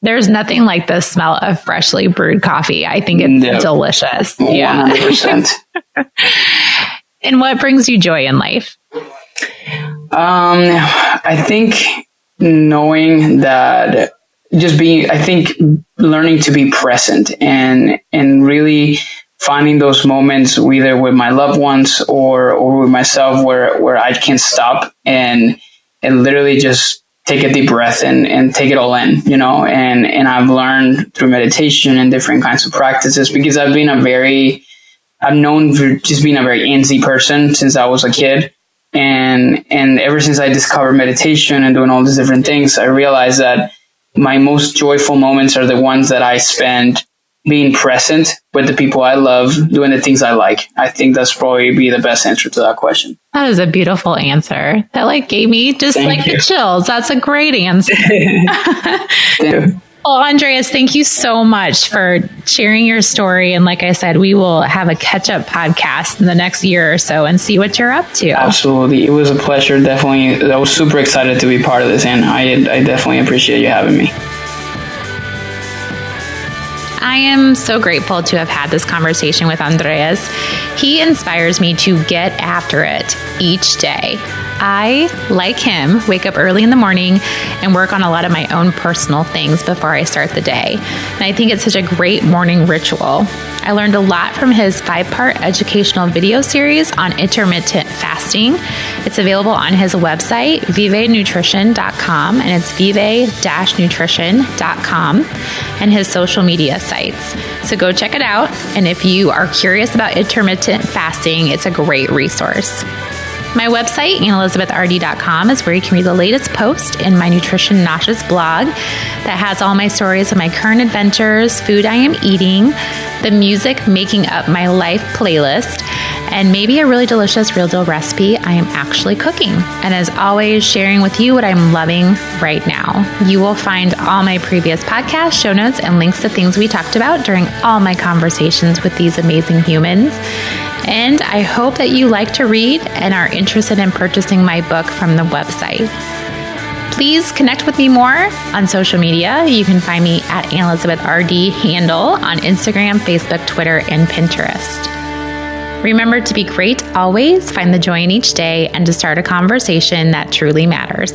There's nothing like the smell of freshly brewed coffee. I think it's delicious. 100%. And what brings you joy in life? I think knowing that learning to be present and really finding those moments either with my loved ones or with myself where I can stop and literally just take a deep breath and take it all in, and I've learned through meditation and different kinds of practices because I've been a very I'm known for just being a very antsy person since I was a kid. And ever since I discovered meditation and doing all these different things, I realized that my most joyful moments are the ones that I spend being present with the people I love, doing the things I like. I think that's probably be the best answer to that question. That is a beautiful answer. That gave me just the chills. That's a great answer. Thank you. Well, Andres, thank you so much for sharing your story. And like I said, we will have a catch-up podcast in the next year or so and see what you're up to. Absolutely. It was a pleasure. Definitely. I was super excited to be part of this, and I definitely appreciate you having me. I am so grateful to have had this conversation with Andres. He inspires me to get after it each day. I, like him, wake up early in the morning and work on a lot of my own personal things before I start the day. And I think it's such a great morning ritual. I learned a lot from his 5-part educational video series on intermittent fasting. It's available on his website, vivenutrition.com, and it's vive-nutrition.com, and his social media sites. So go check it out. And if you are curious about intermittent fasting, it's a great resource. My website, AnnElizabethRD.com, is where you can read the latest post in my Nutrition Nauseous blog that has all my stories of my current adventures, food I am eating, the music making up my life playlist, and maybe a really delicious real deal recipe I am actually cooking. And as always, sharing with you what I'm loving right now. You will find all my previous podcast show notes and links to things we talked about during all my conversations with these amazing humans. And I hope that you like to read and are interested in purchasing my book from the website. Please connect with me more on social media. You can find me at AnnElizabethRD handle on Instagram, Facebook, Twitter, and Pinterest. Remember to be great always, find the joy in each day, and to start a conversation that truly matters.